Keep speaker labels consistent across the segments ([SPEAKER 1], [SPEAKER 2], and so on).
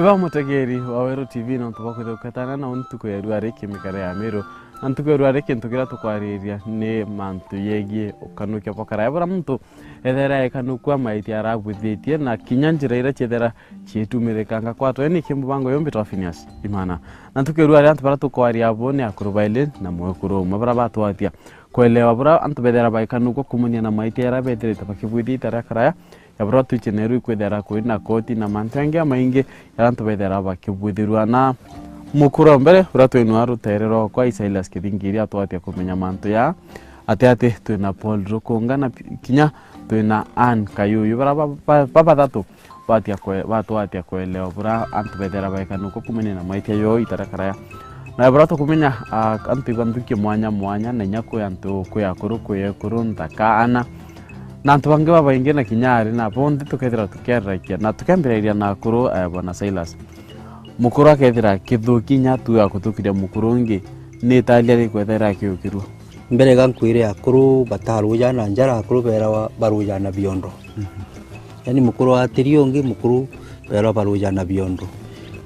[SPEAKER 1] Eba mutegeri wa AMERU TV na ntubako ukatana na untuko ya ruareke MIKARIRE ya AMERU antuko ya ruareke ntukira tukwariria ne mantu yegi Ukanukia pakara ebara muntu ethera ekanukwa maiti aragwithitie na kinyanjira ira chethera chitumirikanga kwato eni kimbango yombe twafinias imana na ntuko ruari antu bara tukwaria abone akurubaile na mwekuru mabara batwatia kwelewa bura antu bedera baikanukwa kumunia na maiti arabethire tabakibwidi tarakaraya yabura tucheneru ikwethera kwina koti na mantangia maingi yarantu bethera bakibwithirwa na mukuru mbere uratwenu aruterero kwa Isailas kithingiria atwatia kumenya mantu ya ate twina Paul Rukunga na kinya twina Ann Kayuyu bara baba thatu batwatia kwelewa bura antu bethera baikanuko kumenya na maiti yo itarakaraya na bura tukumenya antu ibanduke mwanya na nyako yantu kuyakuru ntakaana na antu bange babainge na kinyari na bondi tukethira tukerakia na tukembereria na kuru bwana Silas mukuru akethira kithuki nyatu ya kutukira mukuru ngi ni talia ri kwethera kiukirwa
[SPEAKER 2] mbere gankwire akuru bataruja na njara akuru bera baruja na biondo yani mukuru atirio ngi mukuru bera baruja na biondo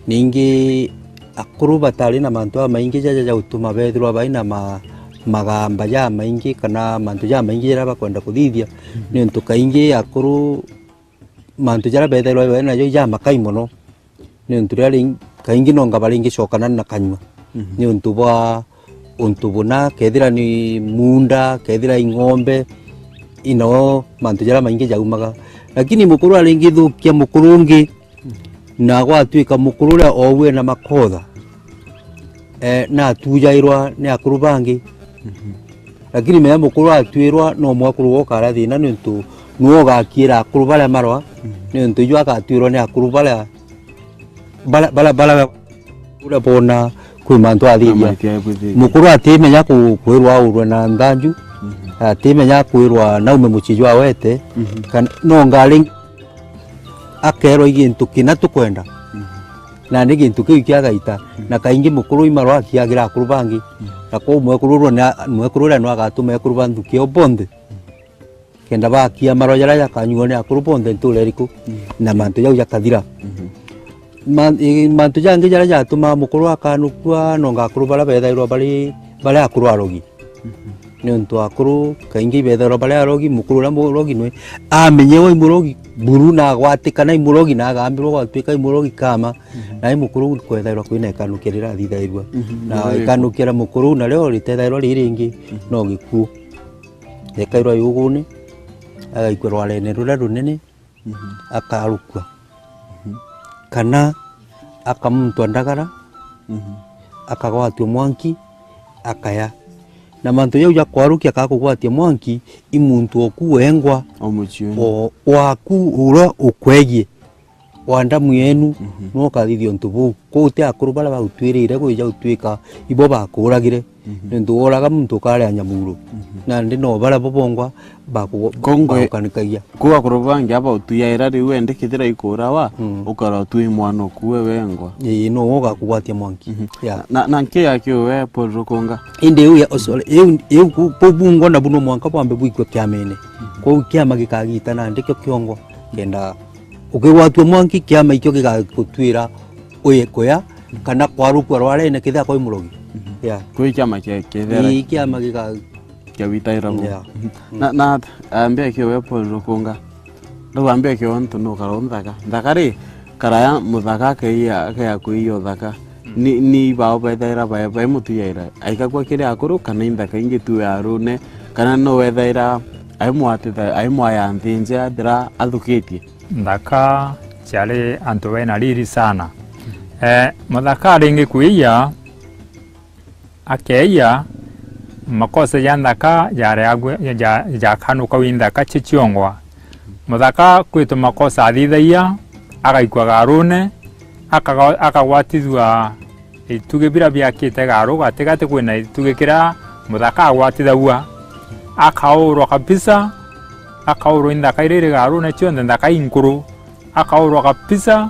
[SPEAKER 2] ningi akuru batari na mantu maingi jaja utuma bethirwa baina magamba ya maingi kana mantu ya maingi jara bakwenda kuthithia ni ntu kaingi akuru mantu jara bethirwa baina yo ya makai muno ni ntu rari kaingi no ngabaringi cokana na kanywa ni ntu bwa untubuna kethira ni munda kethira ingombe ino mantu jara maingi jaumaga lakini mukuru aringi thukia mukurungi na gwatuika mukuru ria owe na makotha na tujairwa ni akuru bangi lakini me mukuru atwirwa no mwakuru wokara thina ni ntu nuo gakira akuru bale marwa ni ntu jwa katwirwa ni akuru bale ura bona kwi mantu athithia mukuru atimenya kwirwa urwe na ndanju atimenya kwirwa na ume muchijwa wete kana no ngari akero igintu kina tukwenda na nigi ntuki kiagaita na kaingi mukuru imarwa akiagira akuru bangi na ko mwekuru no agatume akuru bandu kio bonde kenda bakia marojara ya kanyuone akuru bonde ntuleriku na mantu yau yakathira mantu jangi jara jatuma mukuru akanukwa no ngakuru bala bethairwa bali akuru arogi ni ntu akuru kaingi bethairwa bali arogi mukuru la murogi no amenyewe murogi buru na gwatikana imurogi na agambirwo gwatwika imurogi kama na imukuru kwethairwa kwina ikanukirira thithairwa na ikanukira mukuru na leo ritethairwa riringi no gikuo ekairwa yugune agaikwirwa rene rura runene akarukwa kana akamuntu ndagara akagwatio mwanki akaya na mantu yau ya kwarukia akakugwatia mwanki imuntu okuwengwa o waku ura ukwegie wanda mwenu no kathithio ntubu kote akuru bala bautwirire kuja utwika ibo bakuragire ndu oraga muntu kale anyamuru na ndi no bala bobongwa bakukanikagia
[SPEAKER 1] kwa akuru bangi aba utuyaira ri wende kithira ikura wa ukara twi mwana kuwe wengwa
[SPEAKER 2] no woga kugwatia mwanki
[SPEAKER 1] ya na nke yakyo we Paul Rukunga
[SPEAKER 2] inde uya osole eu pobungo na buno mwanka bambe bwikwe kyamene ko kyama gikagita na ndikyo kyongo kenda ukigwatwa mwanki kiama ikyo gigakutwira uyekoya kana kwaruku arware ne kitha kwa imurogi ya
[SPEAKER 1] kwa kiama kethera
[SPEAKER 2] kiama
[SPEAKER 1] gigawitaira na ambe kyo Paul Rukunga ndo ambe kyo ntu no karonthaka ndakari karaya muthaka ke kuiyo thaka ni bao bethaira ba mutuyaira aikakwa kire akuru kana indaka ingi tu yarune kana no wethaira aimwa ya nthinja ndira athukitie
[SPEAKER 3] ndaka chale antu wena riri sana muthaka ringi kuiya akeya makosa ya ndaka ya kanuka windaka chichiongwa muthaka kwitu makosa athithaia agaikwa garune akagwatithwa ituge bira byakite garu gatigate kwina ituge kira muthaka agwatithaua akaurwa kabisa akaurwa indaka irire garu na chionde ndaka inkuru akaurwa kabisa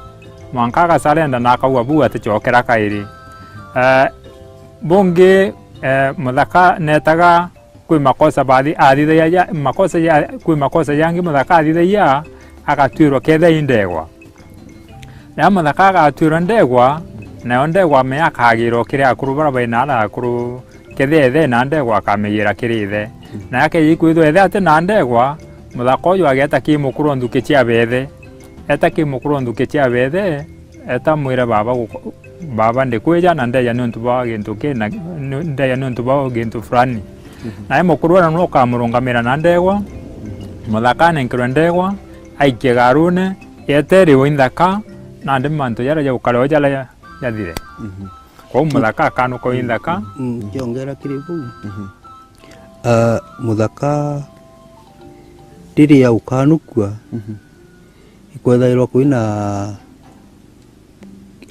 [SPEAKER 3] mwanka gasalenda na akaua bua tichokera kairi bonge muthaka netaga kwi makosa baadhi athithaia makosa ya kwi makosa yangi muthaka athithaia agatwirwa ketha indegwa na muthaka agatwira ndegwa na ndegwa me akagiro kiri akuru bara baina na akuru kethe na ndegwa akamegira kirithe na yake yikwithwo ethe ate na ndegwa muthaka uyu ageta ki mukuru nduke cia bethe eta ki mukuru nduke cia bethe eta mwira baba ndikwija na ndeya ni ntuba gintu kina ndeya ni ntuba gintu fulani na mukuru na no kamurungamira na ndegwa muthaka nenkirwe ndegwa aikie garune yetere windaka na ndi mantu yara ya ukalo jala yathire ko muthaka kanu ko windaka
[SPEAKER 2] yongera kiribu muthaka riri ya ukanukua ikwethairwa kwina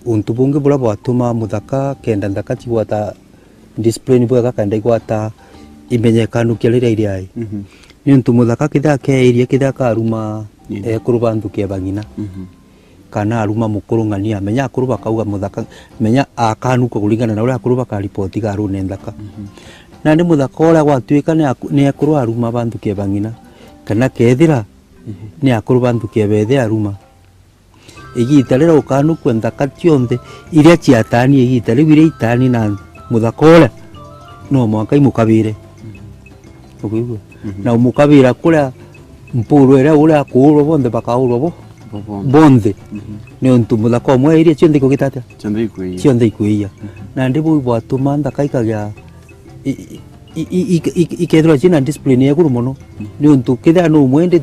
[SPEAKER 2] untu bungi bura bwatuma muthaka kenda nthaka cigwata discipline bwega kenda igwata imenyekanukia riria iriai ni untu muthaka kithaa keirie kithaa karuma ekuru banthukia bang'ina kana aruma mukuru ng'ania menya akuru bakauga muthaka menya akanuka kuringana na uria akuru bakaripoti garune nthaka na ndi muthaka uria gwatuika ni akuru aruma banthukia bang'ina kana kethira ni akuru banthukia bethe aruma igita rira ukanukua nthaka cionthe iria ciatani igita riu iria itani na muthaka uria no mwaka imukabire ukigua na umukabira kuria mpuru iria uria kuurwo bonthe bakaurwo bonthe ni untu muthaka umwe iria cionthe ikugitata cionthe ikwiia na ndi bui bwatuma nthaka ikagia ikethirwa cina discipline eguru muno ni untu kithia no mwende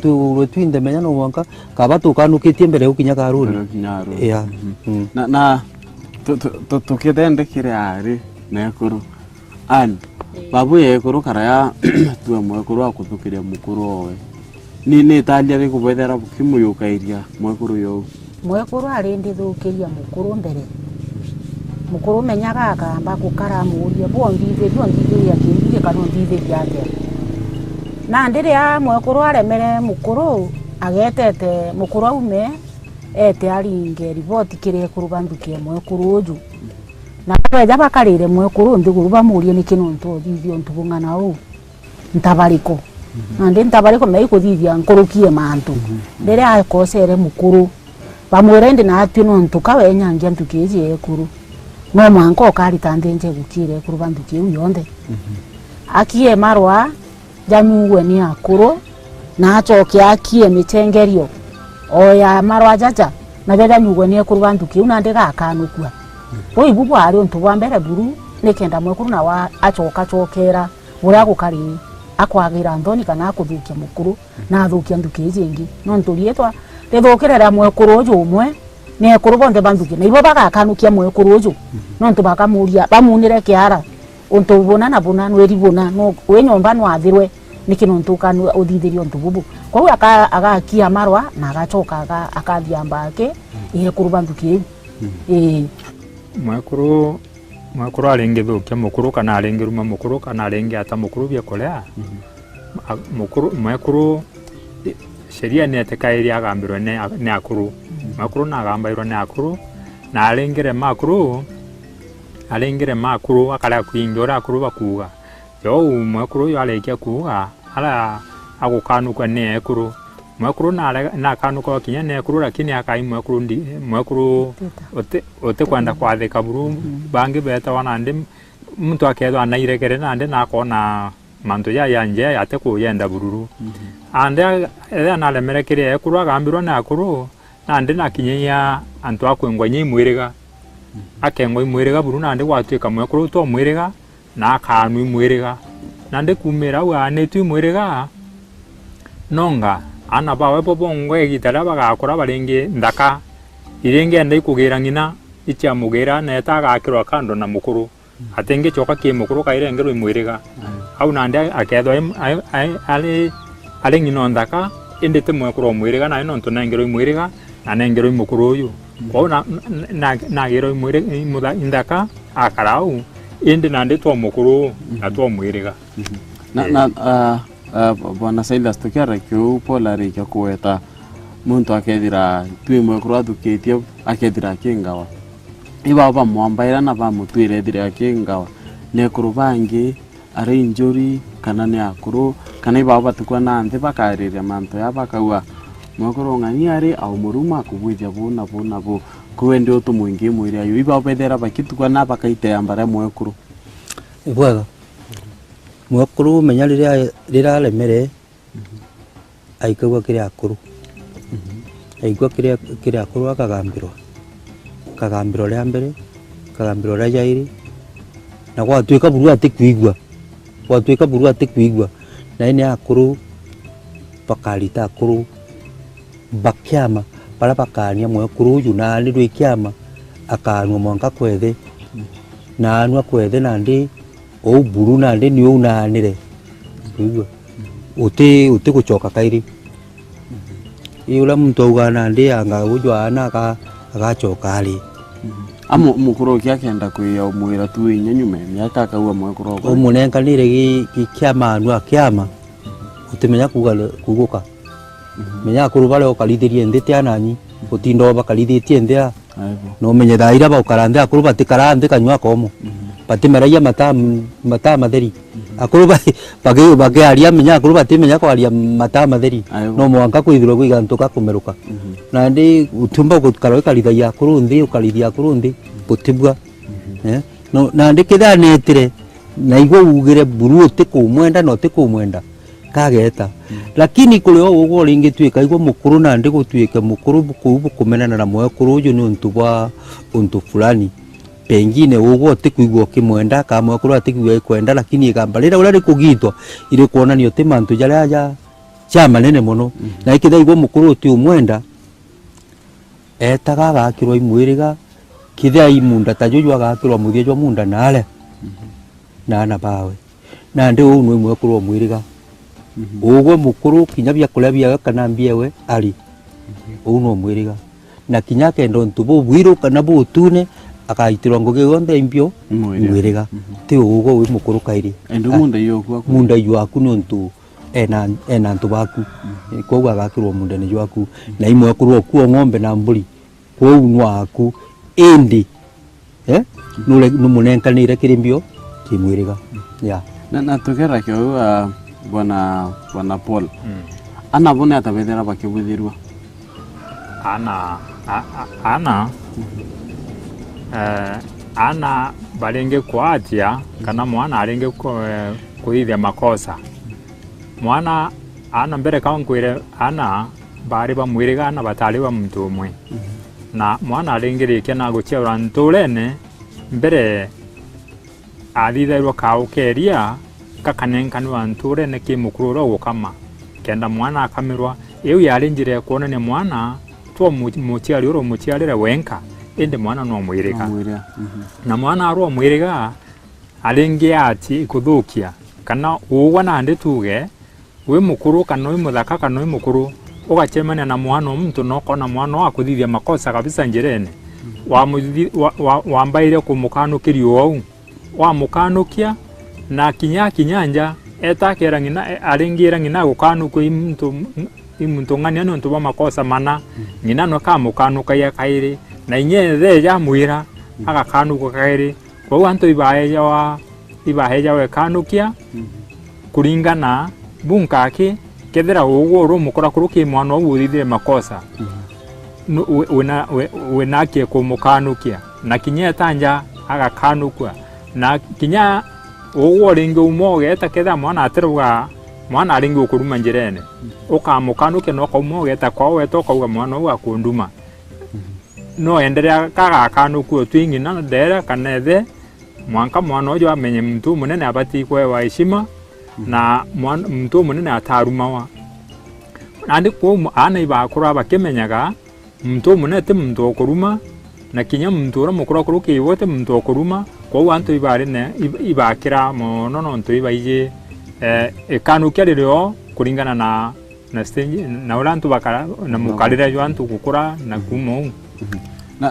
[SPEAKER 2] twinde menya no mwanka kaba tukanukitie mbere ukinya karuni
[SPEAKER 1] na tukithendekire ari na ekuru ani babu ekuru karaya tuwe mwekuru akuthukiria mukuru owe ni talia ri kubethera bukimuyukairia mwekuru yo
[SPEAKER 4] mwekuru ari ndithukiria mukuru mbere mukuru menyaga akamba gukaramuria bondithiria kindige kana ndithiria ate na ndiria mwekuru aremere mukuru agetete mukuru aume ete aringe riboti kire kuru bandukie mwekuru uju na beja bakarire mwekuru ndiguru bamurie ni kinu nto thithio ntubungana u ntabariko na ndi ntabariko meiko thithia nkurukie mantu ndiria akosere mukuru bamwire ndi na atino ntukawe nyangia ntukiji ekuru no mwanko kari tandenge gukire kuru bandukie uyonthe akie marwa jamuwe ni akuru na achokia akie michengerio oya marwa jaja na beda nyugwe ni kuru bandukie una ndiga akanukua bo ibubu ari untu bwa mbere buru nikenda mwekuru na wa achoka chokera uria gukari akwagira ndoni kana akuthukia mukuru na athukia ndukie jingi no nturietwa rithukirira mwekuru uju umwe ni ekuru bonthe banthukia na ibo bagakanukia mwekuru uju no ntu bakamuria bamunire kiara untu bona na bona nweri bona no we nyomba no athirwe nikino ntu kanu uthithirio ntu bubu kwa hiyo agakia marwa na agachoka akathia mbake ekuru banthukia
[SPEAKER 3] mwekuru aringi thukia mukuru kana aringi ruma mukuru kana aringi ata mukuru bia kolea mwekuru sheria ni atekairia agambirwe ni akuru mwekuru na agambairwe ni akuru na alengere makuru akala kuingira akuru bakuga yo mwekuru yo alekia kuga ala agukanuka ni ekuru mwekuru na kanuka kinya ni ekuru lakini akai mwekuru ote kwenda kwathika buru bangi beta wana ndi mtu akedwa anairekere na ndi nakona mantu ya nje ate kuyenda bururu ande analemerekere ekuru agambirwa na akuru na ndi nakinyia antu akwengwa nyi mwirega akengwa mwirega buru na ndi gwatuika mwekuru to mwirega na akanu mwirega na ndi kumira wa netu mwirega nonga ana bawe bobongwe gitara bagakora baringi ndaka iringe ndai kugira ngina icha mugira na etagakirwa kando na mukuru atenge choka ki mukuru kairengero imwirega au nande akedo ali ngino ndaka indete mwekuru mwirega na ino ntonengero imwirega na nengero mukuru uyu kwa na gero imwirega ndaka akarau indi nande to mukuru na to mwirega
[SPEAKER 1] na bwana Silas tukiara kiu polari kya kuweta muntu akethira twi mwekuru athukitie akethira kingawa ibaba mwambaira na bamutwire thira kingawa nekuru bangi ari injuri kana ne akuru kana ibaba tukwa na nthi bakariria manto ya bakaua mwekuru ng'ani ari au muruma kubwithia bona bo kwende utu mwingi mwiri ayo iba obethera bakitukwa na bakaite ambare mwekuru
[SPEAKER 2] ibwaga mwekuru menya rira lemere aikagwa kiri akuru aigwa kiri akuru akagambirwa ria mbere kagambirwa ria jairi na gwatuika buru ati kuigwa na ine akuru bakarita akuru bakiama para bakania mwekuru uyu na ndi rwikiama akanwa mwanka kwethe na anwa kwethe na ndi o buru na ndi ni unanire kuigwa uti gucoka kairi ila muntu auga na ndi anga ujwa na agacoka ari
[SPEAKER 1] amo mukuru kiakenda kuya umwira tu inyanyume myaka akaua mwekuru
[SPEAKER 2] o munenkanire gikiama anwa kiama utimenya kuguka menya kuru bale okalithirie ndite anani utindo bakalithitie ndia no menye daira ba ukarande akuru batikarande kanywa komo batimeraia mata matheri akuru bage aria menya akuru batimenya ko aria mata matheri no mwanka kwithirwo kwigantuka kumeruka na ndi utumba gukaro ikalithaia akuru ndi ukalithia akuru ndi butibwa no na ndi kithanetire na igwo ugire buru utikumwenda no tikumwenda kageta lakini kule ugo ringi twika igwo mukuru na ndi gutwika mukuru kumenana na mwekuru uyu ni untu fulani pengine ugo tikuigwo kimwenda ka mwekuru atikigwo kwenda lakini igamba rira urari kugitwa iri kuonanio ti mantu jaria cha manene muno na ikitha igwo mukuru ti umwenda etaga gakirwo imwiriga kitha imunda ta juju agakirwo muthie jwa munda nale na bawe na ndi u no mwekuru mwiriga ugo mukuru kinya bya kulabia kana mbiewe ali uno mwiriga na kinya kendo ntubo bwiro kana butune akaitirwa ngoge gonde imbio mwiriga ti ugo wi mukuru kairi
[SPEAKER 1] endo munda
[SPEAKER 2] yu aku nontu ena ntu baku ko gwa gakirwo munda ni yaku na imwe kurwo kuo ng'ombe na mburi ko unwa aku endi nule numunenkanire kirimbio kimwiriga ya
[SPEAKER 1] na tugera kyo bwana Paul ana bone atabethera bakibudhirwa
[SPEAKER 3] ana balenge kwatia kana mwana alenge kuithia makosa mwana ana mbere kankwire ana bari bamwiriga ana batali ba muntu umwe na mwana alengerikia na guchera ntulene mbere athithairwo kaukeria kakanenkanwa wa ntulene kimukuru gukama kenda mwana akamirwa iyo yarinjire kuonania mwana to muchiari uro muchiarire wenka ende mwana no mwiriga na mwana aro mwiriga alingi ati kuthukia kana uwa na ndi tuge we mukuru kana we muthaka kana we mukuru ugachemania na mwana muntu no kona mwana wa kuthithia makosa kabisa njirene wa mbaire kumukanukirio wau wa mukanukia na kinyanja etakera ngina alingira ngina gukanuko imuntu ngania no ntuba makosa mana ngina no kamukanuka ya kairi na inye ya mwira agakanuka kairi kwa antu ibaheja we kanukia kuringana bunkake kethera ugo ro mukora kuruki mwana uthithire makosa wena ke kumukanukia na kinyeta agakanukwa na kinya ugo ringo umoge etaketha mwana aterwa mwana aringo ukuruma njirene ukamukanuke no kaumoge etakwa wetoka uga mwana uga kunduma no enderea kagakanukwa twingi na ndera kanethe mwanka mwana ujo amenye mtu munene abati kwa heshima na mtu munene atarumawa andi ko ana ibakura bakemenyaga mtu munene te mtu okuruma na kinya mtu ora mukura kuruke iwote mtu okuruma ko wantu ibare ne ibakira mono no ntu ibaije ekanukia rero kuringana na stage na ulantu bakara na mukalira yantu kukura na kumo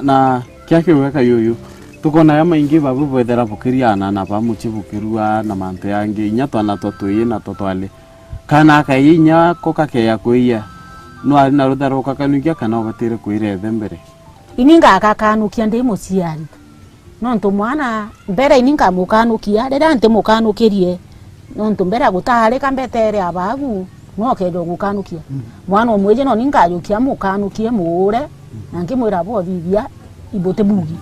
[SPEAKER 1] na kyake weka yoyo tukona ya maingi babu bwethera bukiriana na bamuchibukirwa na mantu yangi inya twana totui na totwale kana kainya kokake ya kuia no ari na rutharo kakanukia kana obatire kuirethe mbere
[SPEAKER 4] ininga akakanukia ndi muciari no ntu mwana mbere ininga mukanukia rera nti mukanukirie no ntu mbere gutahari kambetere abagu no kendo gukanukia mwana omweje no ninga yukia mukanukie mure nangi mwira bo bibia ibote bugi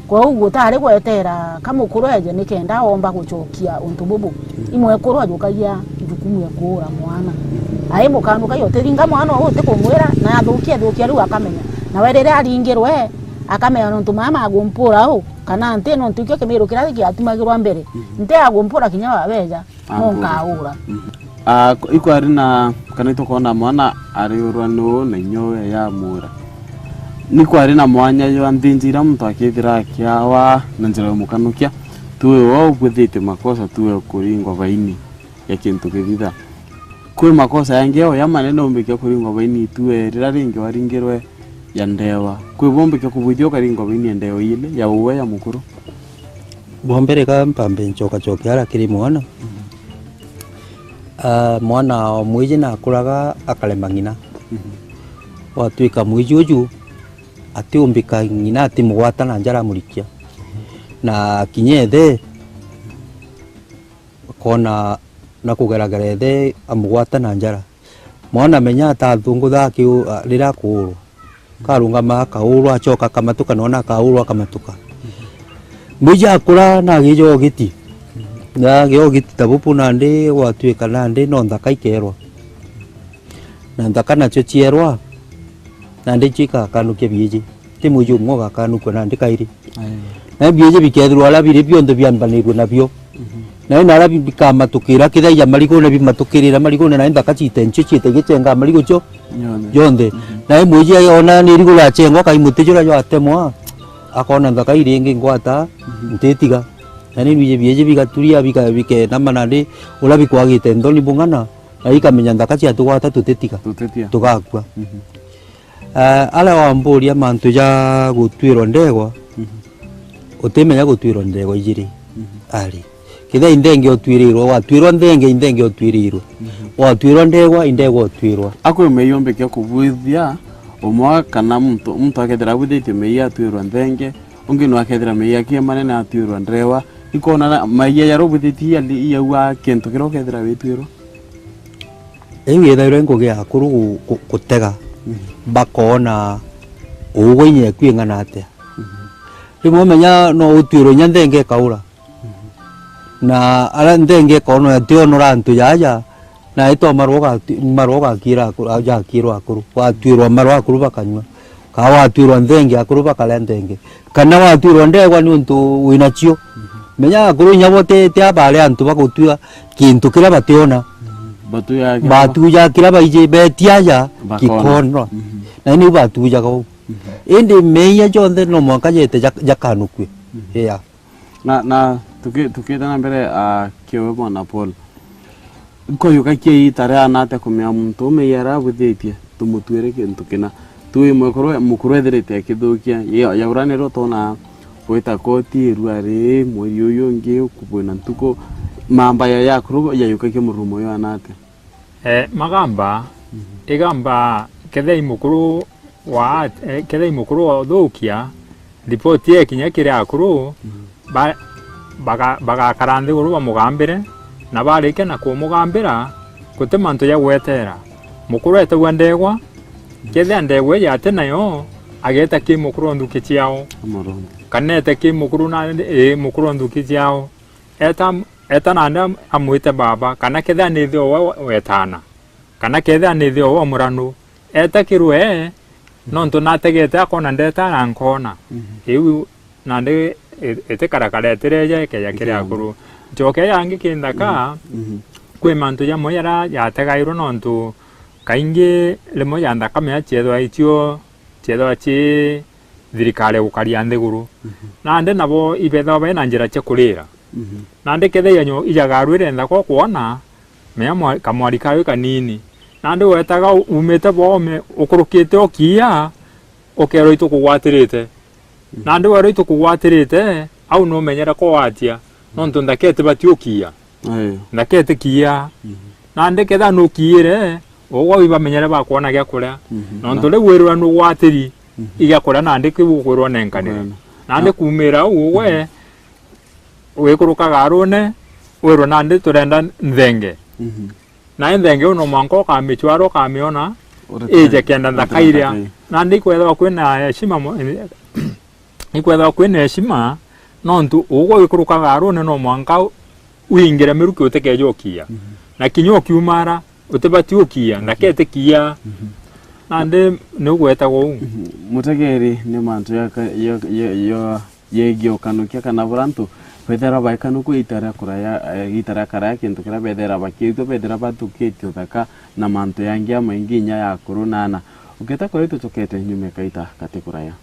[SPEAKER 4] kwa uguo tari gwetera kamukuru eje nikenda omba gucokia untu bubu imwe kuru ajukagia jukumu ya kuura mwana ai mukanuka yo teringa mwana wote kumwira na thukia riu akamenya na werere aringirwe akamenya nontu mama agumpura ho kana nte nontu kyo kemiro kirathi kiatumagirwa mbere nte agumpura kinya wabeja nonkaura
[SPEAKER 1] ikwari na kana itokona mwana ari urwano na nyowe ya mura ni kwari na mwanya yo andinjira muntu akithira kiawa na njira ya mukanukia tuwe wao gwithite makosa tuwe kuringwa baini ya kintu kithitha kwi makosa yangeo ya maneno mbike kuringwa baini tuwe rira ringi waringirwe ya ndewa kwi bombike kubuthio karingwa baini ya ndewa ile ya uwe ya mukuru
[SPEAKER 2] bombere ka mpambe nchoka chokera kiri mwana mwana mwiji na kuraga akalema ngina watuika mwiji uju ati umbika ngina ati mugwata na njara murikia na kinyethe kona na kugeragera the amugwata na njara mwana menya ta thungu thaki rira kuurwa karunga makaurwa achoka kamatuka nona kaurwa kamatuka mwiji akura na gijo giti na gyo giti tabupu nande watuika nande no ndaka ikerwa na ndaka na chochierwa nande chika kanukia bieje ti muju mwoga kanukwa nande kairi na bieje bikethirwa ala biri biondo byambanirwe nabyo na nara bikamatukira kithaiya marigo na bimatukirira marigo na ndaka chite nchichite gichenga marigo cho yonde na muji ona ni rigo la chengo kai mutijura yo atemwa akona ndaka iringi ngwata ntetiga na ni bieje bigaturia bike namanande ula bikwagite ndoni bungana na ikamenya ndaka cia tugwata tutetiga tugakwa ala wamburia mantu ya gutwirwo ndegwa utemenya gutwirwo ndegwa ijiri ali kitha indenge otwirirwo watwirwo ndenge indenge otwirirwo watwirwo ndegwa indegwa otwirwa
[SPEAKER 1] akwe meyombe kya kubuithia umwa kana muntu akethira buthite meya atwirwo ndenge ungi no akethira meya kia manene atwirwo ndrewa ikona meya ya robuthitia ya wa kento kiro kethira witwirwo
[SPEAKER 2] eyethairwo ngugi akuru gutega bakona ugo inye kwingana atia rimwe menya no utwirwo nya ndenge kaura na ala ndenge kono atio no rantu yaja na ito maroga kira aja kiro akuru watwirwo marwa akuru bakanywa ka watwirwo ndenge akuru bakala ndenge kana watwirwo ndegwa ni untu winachio menya akuru nya bote tia bale antu bakutwa kintu kira bationa batu ya kila baije betiaja kikono na ni batu ya ko indi meya jonde no mwaka yete jakanukwe ya
[SPEAKER 1] na tukita na mbere kiwe mwana Paul ko yuka ki tare anate kumya muntu meyara buthetie tumutwire kintu kina tuwe mukuru etherete kithukia ya uranero tona weta koti ruare moyo yonge kubona ntuko mamba ya kuru ya yuka ki murumo yo anate
[SPEAKER 3] magamba igamba kethe mukuru wa kethe mukuru othukia ripoti ekinya kiri akuru baga karande guru bamugambire na barike na kumugambira gute mantu ya gwetera mukuru etagwa ndegwa kethe ndegwa yate nayo ageta ki mukuru nduki ciao kanete ki mukuru na mukuru nduki ciao eta nanda amwite baba kana kethe ni thio wetana kana kethe ni thio wa muranu eta kirwe nonto nategete akona ndeta rankona iu nande ete karakare tereje ke yakire akuru joke yangi kindaka kwe mantu ya moyara ya tegairo nonto kainge lemo yanda kamya chedo aichio chedo achi thirikare ukariande guru nande nabo ibetha bena njira che kurira nande kethe yanyo ijagarwire ndako kuona meya kamwari kayo kanini nande wetaga umete bome ukurukite okia okero itu kugwatirite nande wero itu kugwatirite au no menyera ko watia nonto ndakete batiokia ndakete kia nande ketha no kiire ogwa wiba menyera bakuona gya kuria nonto le werwa no gwatiri iga kuria nande kibugurwo nenkanire nande kumira uwe wekuruka garune wero nande turenda nthenge na nthenge uno mwanko ka michwaro ka miona eje kenda ndakairia nande kwetha kwina heshima ikwetha kwina heshima nontu ugo ikurukaga arune no mwanka uingira miruki utekejokia na kinyo kiumara utebati ukia ndakete kia nande nugweta go
[SPEAKER 1] mutegeri ni mantu yo yegi Ukanukia kana burantu bethera baikanuku itara kuraya itara karaya kintu kira bethera bakito bethera batukite utaka na mantu yangia maingi nya ya kurunana uketa kwa itu tokete nyume kaita katekuraya.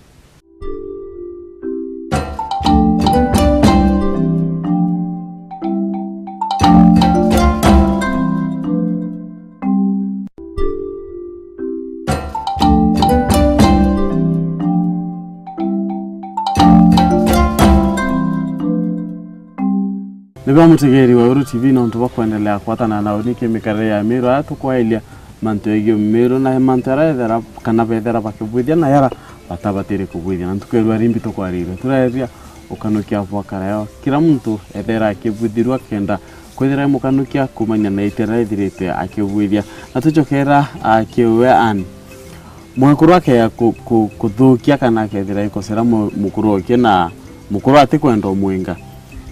[SPEAKER 1] Niba mutegeri wa Uru TV na ntuba kuendelea kuatana na unike mikarire ya AMERU atu kwa ilia mantu egi AMERU na mantara ethera kana bethera bakibwithia na yara batabatire kubwithia na ntukerwa rimbi to kwarire turaeria Ukanukia bwakarayo kila muntu ethera akibwithirwa kenda kwethera Ukanukia kumanya na itera ethirite akibwithia na tuchokera akiwe an mwakuru wake ya kuthukia kana kethera ikosera mukuru wake na mukuru ati kwenda omwenga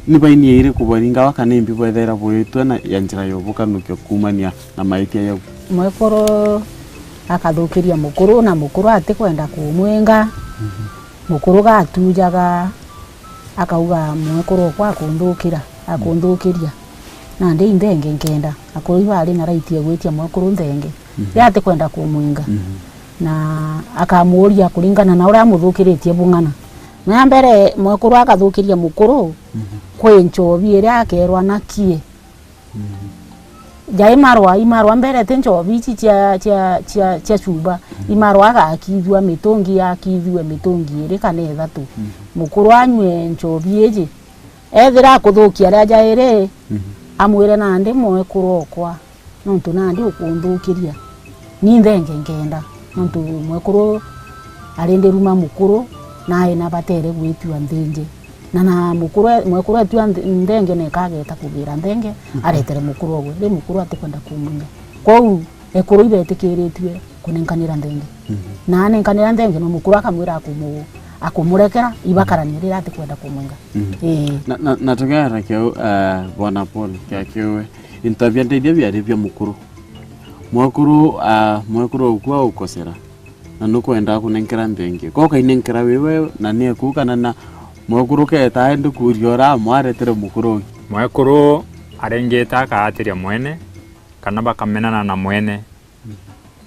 [SPEAKER 1] ni baini ire kubaringa wakanembi bwethera bwetwe na yanjira yo Ukanukia kumania na maitia yo
[SPEAKER 4] mwekoro akathukiria mukuru na mukuru ati kwenda kumwenga mukuru gatujaga akauga mwekoro kwa kundukira akundhukiria na ndi ndenge nkenda akuriwa ari na right ya gwetia mwekoro ndenge yate kwenda kumwenga na akamuria kuringana na ura muthukiritie bungana na mbere mwekoro akathukiria mukuru kwe nchobi ira akerwa nakie ja imarwa mbere te nchobi chi cha chuba imarwa akithua mitungi yakithua mitungi iri kana ithatu mukuru anywe nchobi eje ethira kuthukia ria jaire amwire na ndi mwekoro okwa nontu na ndi ukundhukiria ni ndenge ngenda nontu mwekoro arinde ruma mukuru nae na batere gwitua ndenge na mwekuru atua ndenge ne kageta kugira ndenge aretere mukuru ogwe ndi mukuru atikwenda kumunga kou ekuru ibetekeretwe kunenkanira ndenge na nenkanira ndenge no mukuru akamwira akumurekera ibakarania rira atikwenda kumunga
[SPEAKER 1] na tugera kyo bona Paul kyo interview ndeithia byari bya mukuru mwekuru ukwa ukosera na nukwenda kunenkera ndenge ko kainenkera wewe na ne kukana na mwekuru keta ndu kuriora mwaretere mukuru
[SPEAKER 3] mwekuru arengeta akaatiria mwene kana bakamenana na mwene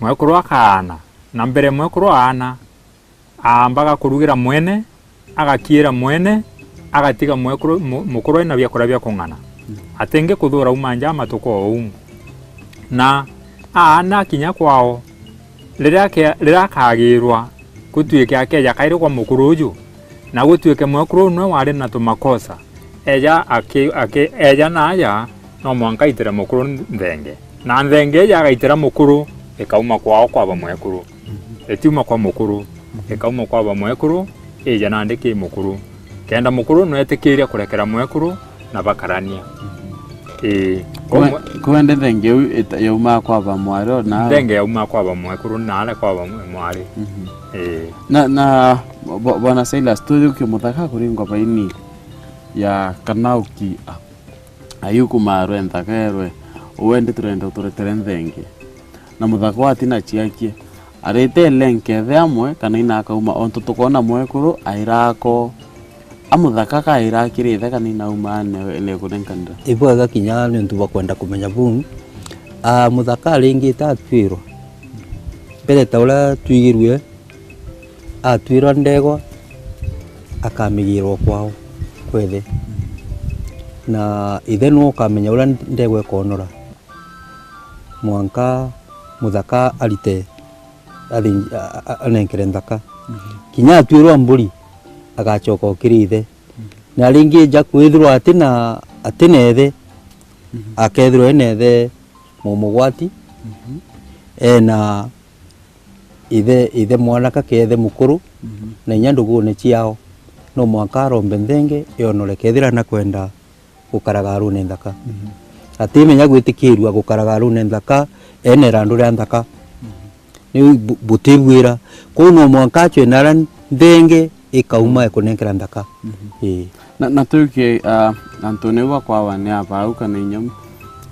[SPEAKER 3] mwekuru akaana na mbere mwekuru ana ambaga kurugira mwene agakiera mwene agatiga mwekuru mukuru ina byakora byakungana atenge kuthura umanja matuko na ana kinya kwao rira kagirwa kutuike akeja kaire kwa mukuru uju na gutuike mwekuru no wari na tumakosa eja eja naja no mwanka itira mukuru ndenge na ndenge ya gaitira mukuru ekauma kwao kwa mwekuru etiuma kwa mukuru ekauma kwa mwekuru eja nandike mukuru kenda mukuru no etekiria kurekera mwekuru na bakarania
[SPEAKER 1] kwende ndenge yauma kwa mwaro na
[SPEAKER 3] ndenge yauma kwa mwekuru na ale kwa mwari
[SPEAKER 1] na bwana Saila studio kimutaka kuringwa baini ya kanauki ayuku maro ntakaerwe uwende turenda turetere ndenge na muthako atina chiakie arete lenke thamwe kana ina akauma onto tukona mwekuru airako amuthaka kairakire thaka ni nauma ne kunenkanda
[SPEAKER 2] ibwaga kinya ni ntuba kwenda kumenya bungu muthaka ringi tatwirwa mbere taula twigirwe atwirwa ndegwa akamigirwo kwao kwethe na ithe no kamenya ura ndegwa konora mwanka muthaka alite anenkere ndaka kinya atwirwa mburi agachoka okirithe na ringi ja kwithirwa atinethe akethirwa enethe mumugwati na ithe mwanaka kethe mukuru na nyandugu ne chiao no mwaka rombe ndenge yonore kethira na kwenda gukaraga rune ndaka atimenya gwitikirwa gukaraga rune ndaka enera ndure ndaka ni butibwira ko no mwaka chwe nara ndenge ikauma ekunenkera ndaka
[SPEAKER 1] na tuke Antone kwa wane aba ukana inyam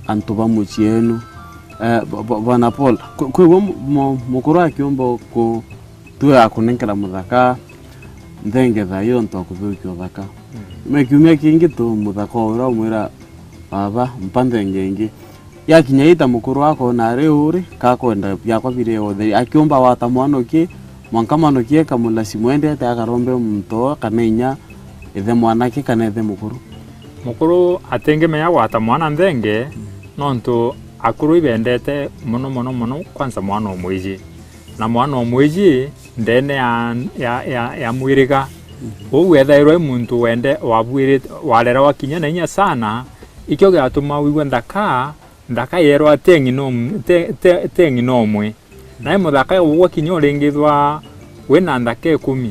[SPEAKER 1] antuba muchienu bwana Paul kwe mukuru akiomba ko tuya kunenkera muthaka ndenge thayo ntokubukyo thaka mekiumia kingi tu muthaka ora mwira baba mpande ngenge yakinya ita mukuru wako na reuri kakwenda byakwa bire othe akiomba wata mwana ki mwankamano kie kamula simwende ate akarombe mto kanenya ithe mwanake kana ithe mukuru
[SPEAKER 3] atengemea wata mwana ndenge nontu akuru ibendete muno kwanza mwana omwiji na mwana omwiji ndene ya mwiriga uwethairwe muntu wende wabwire walera wakinya na inya sana ikyo gatuma wiwe ndaka yerwa tengi nomwe na muthaka uwa kinyo lengithwa wena ndaka 10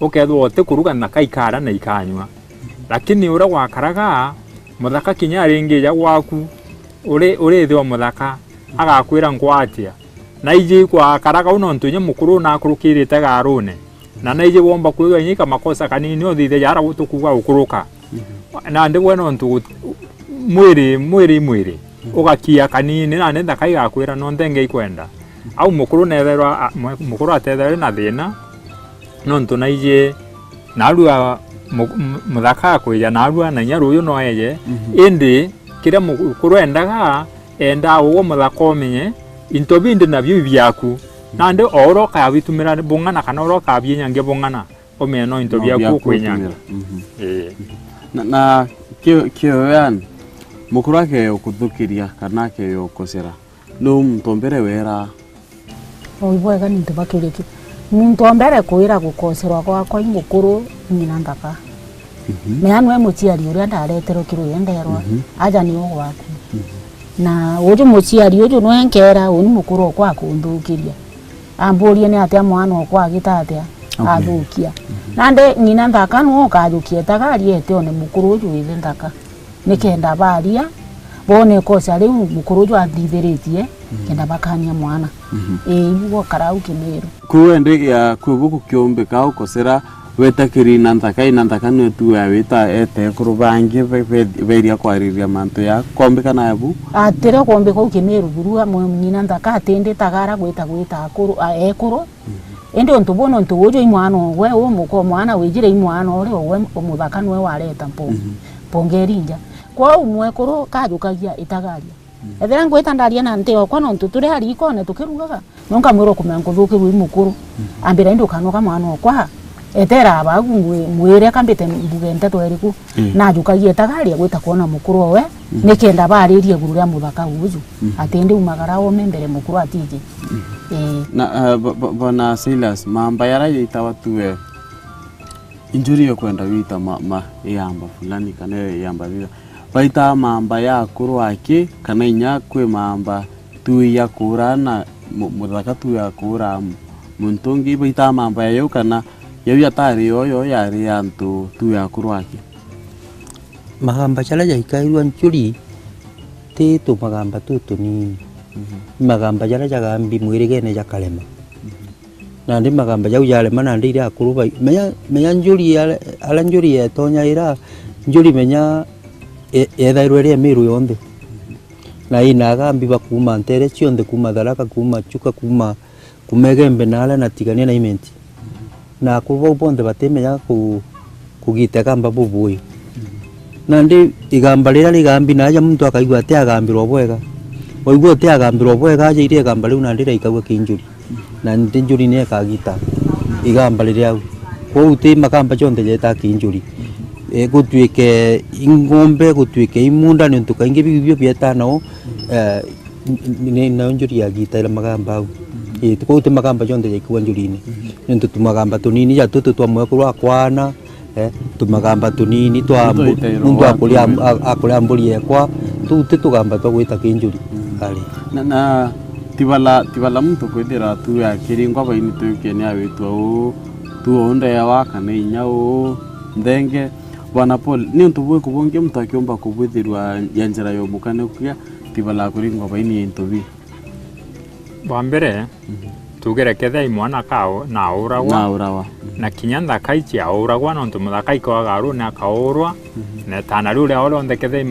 [SPEAKER 3] ukethwa ote kuruga ndaka ikara na ikanywa lakini ura wakaraga muthaka kinya rengeja waku uri thwa muthaka agakwira ngwatia na ije kwa karaga uno ntunye mukuru na akurukirite garune na ije womba kwiga nyika makosa kanini othithe yara gutukuga ukuruka na ndi wena ntu mwiri ugakia kanini na nenda kai gakwira no ndenge ikwenda au mukuru netherwa mukuru atethera na thina no ntu na ije narua muthaka kwija narua na nyaru uyu no eje indi kira mukuru endaga enda uwo muthaka omenye into bindi na byo byaku nande oro ka bitumira bungana kana oro ka byenyange bungana omeno into byaku kwenyanga
[SPEAKER 1] na kio yan mukuru ake ukuthukiria kana ke ukosera no mtombere wera
[SPEAKER 4] oibwega nintu bakiriki mtombere kuira gukoserwa kwa mukuru nyina ndaka meanwe muchiari uria ndaretero kiru yenderwa aja ni ogwaku na uju muchiari uju no enkera uni mukuru kwa kundhukiria amburie ni atia mwana kwa gitatia athukia nande nyina ndaka no kajukie tagari ete one mukuru uju ile ndaka nikenda baria bone kosa riu mukuru uju athithiritie kenda bakania mwana iwo karau Kimeru
[SPEAKER 1] kuende ya kubuku kiombe ka ukosera wetakiri nantaka no tu ya wita ete kurubangi veria kwariria manto ya kombe kana yabu atira kombe ko Kimeru burua nyina ndaka atende tagara gwita akuru ekuru ende ontubono ntuwojo imwana we wo muko mwana wejire imwana ore we omuthaka nwe wareta pongerinja kwa umwe kuru kajukagia itagaria ethera ngwita ndaria na nteo kwa no ntuture hari ikone tukirugaga nonka mwiro kumenkuthukiru imukuru ambira ndo kanoka mwana kwa etera abagu mwire kambite mbugente tweriku najukagia itagaria gwita kuona mukuru we nikenda baririe guru ria muthaka uju atende umagara o membere mukuru atije na bana Silas mamba yara itawa tuwe injuri yo kwenda wita yamba fulani kana yamba bila baita mamba ya kuru ake kana inya kwe mamba tu ya kurana muthaka tu ya kura muntungi baita mamba yo kana ya tari yo yari antu tu ya kuru ake
[SPEAKER 2] magamba chala ya ikairwa nchuri te tu magamba tu ni magamba jala jagambi mwirigene jakalema nandi magamba jau jalema nandi ira kuruba menya njuri ala njuri etonya ira njuri menya ethairwe ria miru yonde na ina gambi bakuma ntere cionde kuma daraka kuma chuka kuma kumegembe nala na tigania na imenti na kuruba bonde batemenya kugita gamba bubuyo nandi igamba rira ligambi naja muntu akaigwa ate agambirwo bwega oigwo te agambirwo bwega aje ire gamba riu nandira ikagwa kinjuri na ndinjuri ne kagita igamba riria ko uti makamba chonde jeta kinjuri gutwike ingombe gutwike imunda ni tukainge bibyo byetano na njuri ya gita ila magamba au ko uti makamba chonde jekwa njurine ni tumagamba tunini ya tutu twa mwekuru akwana tumagamba tunini twa mundu akulia mburi yakwa tuti tugamba twa gwita kinjuri ali
[SPEAKER 1] na tibala muntu kwendera tu ya kiringwa baini tuke nya wetu tu onda ya waka na inyao ndenge bwana Paul ni ntubwe kubonge mutakiomba kubwithirwa yanjira yo Ukanukia tibala kuringwa baini ntobi
[SPEAKER 3] bambere tugere kethe imwana kao na uragwa na kinya ndakai cia uragwa no ntu muthakai kwa garu na kaurwa na tana rule olo ndekethe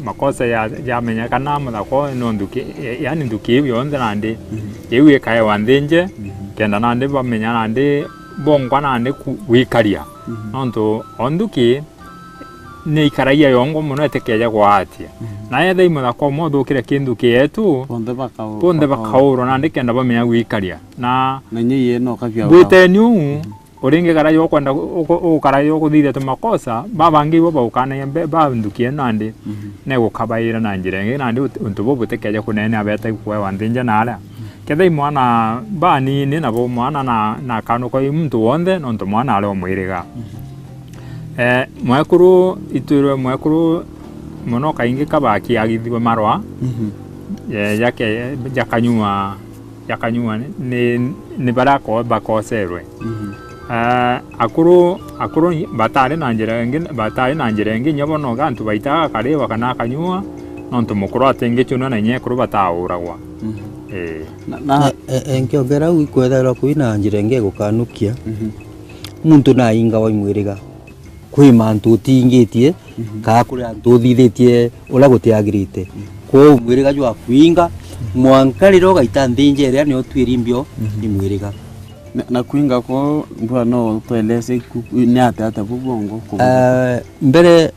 [SPEAKER 3] makosa ya menya kana muthako no nduki yani nduki yonde nande yewe kai wandinje kenda nande bamenya nande bongwa nande wikaria no ntu onduki ne ikaraia yongo muno etekeja gwatia na yethe imuthako motho kire kindu kietu ponde bakauro nande kenda bamenya wikaria na
[SPEAKER 1] nye no kafia
[SPEAKER 3] buteniu uringe karayo kwenda ukarayo kuthithia tumakosa babangi bo baukana ba ndukie nande ne gukabaira na njirenge nande untu bo butekeja kunene abeta kwa wandinja nala kethe imwana bani ni nabo mwana na kanu ko muntu wonde no ntu mwana ale omwiriga mwekuru itwirwe mwekuru muno kaingi kabaki agithwe marwa yake yakanyua ni barako bakoserwe akuru batari na njirenge nyabono gantu baita kareba kana kanyua nonto mukuru atenge chuno na nyekuru batauragwa
[SPEAKER 2] na enkiongera ukwetherwa kwina njirenge gukanukia muntu na inga wa imwiriga kwi mantu tingitie ka kuri antu thithitie ula gutiagirite kwa mwiriga jwa kuinga mwankariro gaita ndinje ria ni otwirimbio ni mwiriga
[SPEAKER 1] na kuinga ko mbwa no twelese ni ata bubongo
[SPEAKER 2] mbere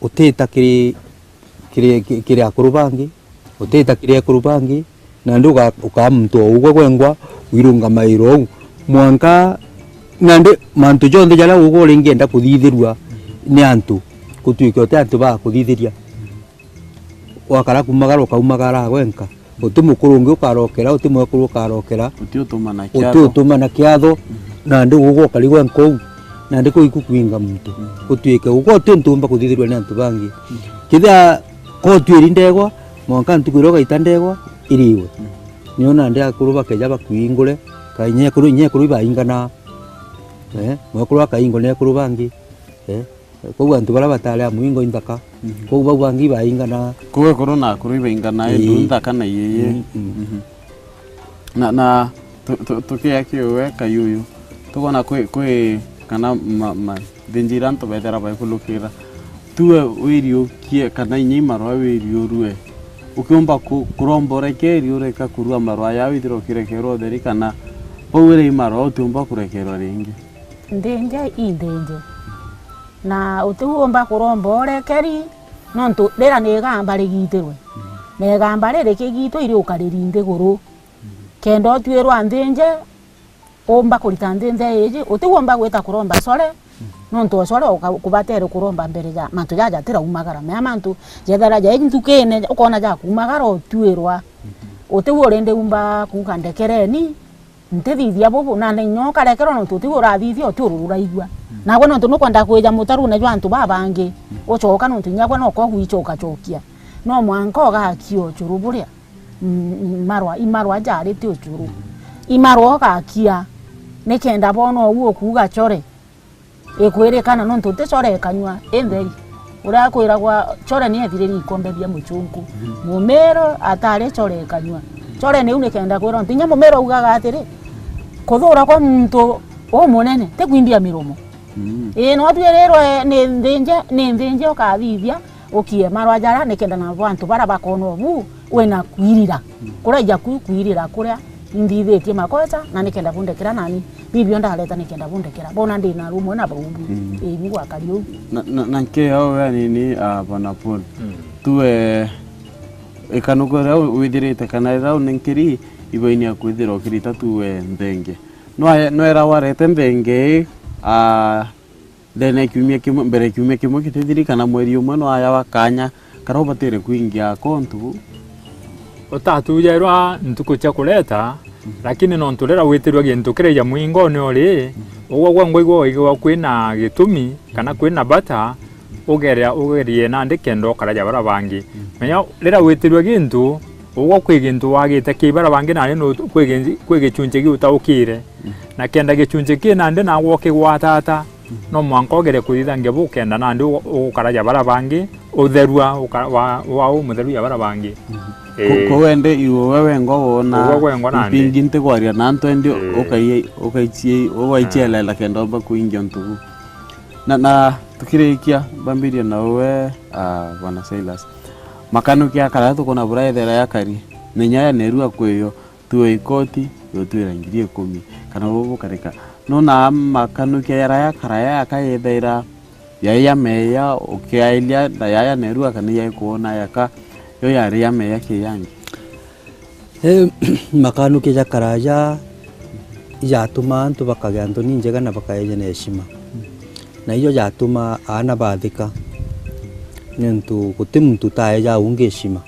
[SPEAKER 2] utita kiri akurubangi utita kiri akurubangi na nduga ukamto ugwe gwengwa wirunga mairo mwanka nande mantu jonde jala ugo lingenda kuthithirwa ni antu kutuike ote antu ba kuthithiria wakara kumagara gwenka utimukuru ngi ukarokera utimwekuru ukarokera utiutumana kiatho na ndu ugo kali gwenko na ndiko ikukuinga muntu kutuike ugo tuntumba kuthithirwa ni antu bangi kitha ko twiri ndegwa mwanka ntukwiro gaita ndegwa iriwe niona ndi akuru bakeja bakuingure kainye kuru ibaingana mwekuru akaingo ne kuru bangi kwa antu bara batale muingo indaka kwa bangi baingana
[SPEAKER 1] kwa kuru na kuru ibaingana ndaka na yeye na tukia kiwe kayuyu tukona kwe kana denjiran to betera ba kulukira tuwe wirio kie kana nyima ro wirio ruwe ukiomba kurombora kerio reka kurua marwa yawe thiro kirekero theri kana powere imaro utumba kurekero ringi
[SPEAKER 4] ndenje indenje na utuomba kurombora keri nontu lera negamba rigitirwe negamba rere kigito iri ukaririnde guru kendo twirwa ndenje omba kurita ndenje eje utuomba gweta kuromba sore nontu sore kubatere kuromba mbere ja mantu jaja tira umagara me mantu jedara ja intukene ukona ja kumagara otwirwa utuorende umba kukandekereni ntethithia bobo na nyoka rekero no tutigura thithia oturura igwa na gwe no tunukwenda kweja mutaru na jwantu babange ochoka no tunyagwa no ko gwichoka chokia no mwanko ga kio churuburia imarwa jari ti ochuru imarwa ga kia nekenda bono uwo kuga chore ekwerekana no ntote chore kanywa enderi ura kwira kwa chore ni ethire ni kombe bia muchungu mumero atare chore kanywa chore ne unekenda kwira ntinya mumero ugaga atiri kuthura kwa muntu o munene te kwimbia miromo no twirerwa ni ndenje okathithia ukie marwa jara nekenda na bantu bara bakono bu wena kwirira kuraija kwirira kuria ndithitie makosa na nikenda bundekera nani bibio ndaleta nikenda bundekera bona ndina rumo na burumbu ibu akariu
[SPEAKER 1] na nke hao yani ni bana Paul tuwe ekanugora widirite kana rao nenkiri ibaini akwithira okirita tuwe ndenge no era warete ndenge dene kiumia kimwe mbere kiumia kimwe kitithiri kana mweri umwe no aya wakanya karo batere kuingia kontu
[SPEAKER 3] utatujerwa ntuko cha kuleta lakini no ntulera witirwa gintu kireja mwingo ni ori ugwa ngwa igwa kwina gitumi kana kwina bata ugerie na ndikendo karaja bara bangi menya lera witirwa gintu ugwa kwigintu wagite kibara bangi na no kwigechunje gi utaukire na kenda gechunje ki na ndi na woke gwatata no mwanka ogere kuthithangia bukenda nandi ukaraja bara bangi utherua wa mutheru ya bara bangi
[SPEAKER 1] ko wende iwo wewe ngo wona pingi nte kwaria na ntwendi ukaichie lela kenda ba kuingia ntugu na tukirikia bambiria na we bwana Silas makanukia kara tukona bura ethera yakari ninya nerua kweyo tuwe ikoti yotwira ngiri 10 kana bobo kareka nona makanukia yara karaya akayethera yaya meya ukiailia na yaya nerua kana yai kuona yaka yo yari ya meya kiyangi
[SPEAKER 2] makanukia jakaraja yatuma antu bakagya antu ninjega na bakayeje na heshima na iyo yatuma ana bathika nintu guti muntu taeja unge heshima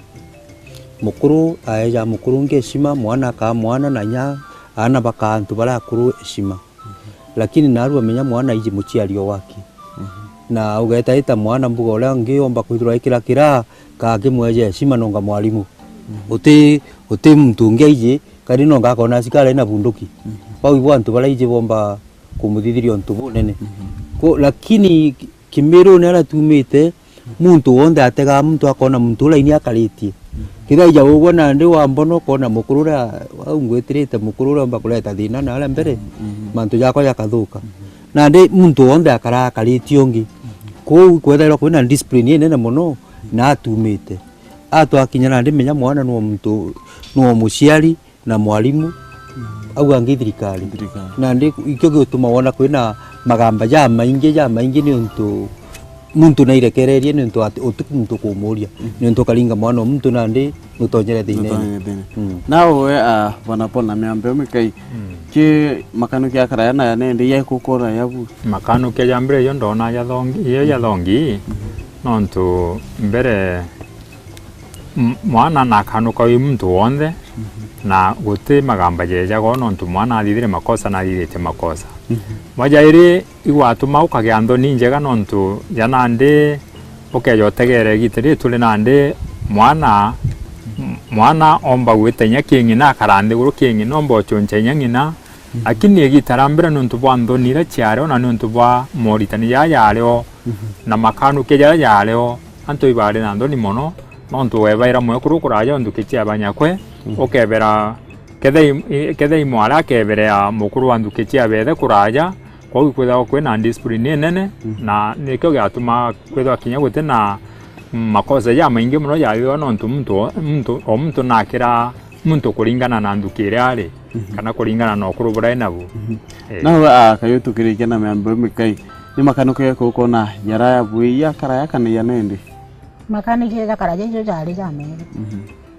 [SPEAKER 2] mukuru aeja mukuru unge heshima mwana ka mwana na nya ana baka antu bara kuru heshima lakini naru amenya mwana ije muchiario wake na ugeta ita mwana mbuga ule ngiomba kwithura kira kage mweje heshima nonga mwalimu uti muntu ngeije kari nonga kona sikala na bunduki pau ibo antu bara ije bomba kumudithirio ntubu nene ko lakini Kimeru nera tumite muntu wonde atega muntu akona muntu laini akaritie kira ija wona ndi wa mbono kona mukurura ungwetirite mukurura mba kuleta thina na ala mbere mantu yako yakathuka na ndi muntu wonde akara akaritio ngi ko kwethera kwina discipline nene muno na atumite atu akinyana ndi menya mwana no muntu no muciari na mwalimu au angi thirikari na ndi ikyo gituma wona kwina magamba ja maingi ni muntu na irekererie ni muntu kumuria ni muntu kalinga mwana muntu nandi mutonyere thine
[SPEAKER 1] nawe we wanapona miambe mikai ki makanukia karaya na nende yai kukora yabu
[SPEAKER 3] makanukia jambre yo ndona ya thongi nontu mbere mwana nakanuka uyu muntu wonde na guti magamba jeja go nontu mwana athithire makosa na athithite makosa majairi igwatuma ukagya nthoni njega nontu janandi ukeyotegere gitiri tuli nandi mwana omba gwitenya kingina karandi guru kingina omba chonchenya ngina lakini egitarambira nontu bwa nthoni ra chiaro na nontu bwa moritani yareo na makanukia yareo antu ibare na nthoni mono nontu webaira mwe kurukuraja nduke chiabanya kwe ukebera kethei mwara kebere ya mukuru wa nduke chiabethe kuraja kwa kwitha kwina discipline nene na nikyo gatuma kwitha kinya gute na makosa ya maingi muno yayo nontu muntu nakira muntu kuringana na ndukire ari kana kuringana na okuru burai nabu
[SPEAKER 1] na kayo tukirike na member mikai ni makanuka yako kona yara ya buia karaya kana ya nende
[SPEAKER 4] makaniki ya karaja ijo jari jamere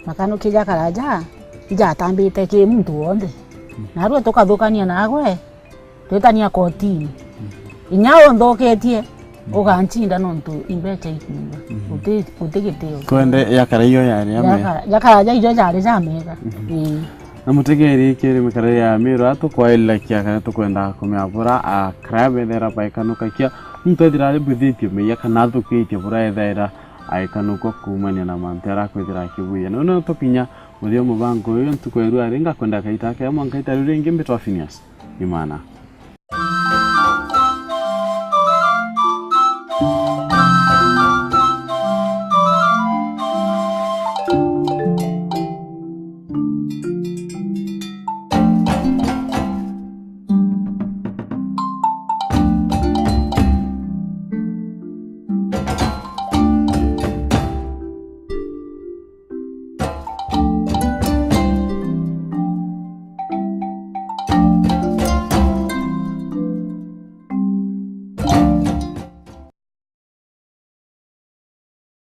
[SPEAKER 4] makanuki ya karaja ija tambite ki muntu wonde naruo tukathukania nagwe twetania kotini inyao ndoketie uganchinda nontu imbeche ikinga utigitio
[SPEAKER 1] kwende ya karayo ya
[SPEAKER 4] karaja ijo jari jamere
[SPEAKER 1] na mutegeri kiri MIKARIRE ya AMERU atukwaila kia kana tukwenda kumiabura akrabe thera paikanuka kia muntu thirari buthitio meya kana thukitie bura thera aikanuka kumania na mantera kwithira kibuya no tukinya muthio mubango uyu ntukweru aringa kwenda kaita kia mwanka itaru ringi mbitwa Phineas imana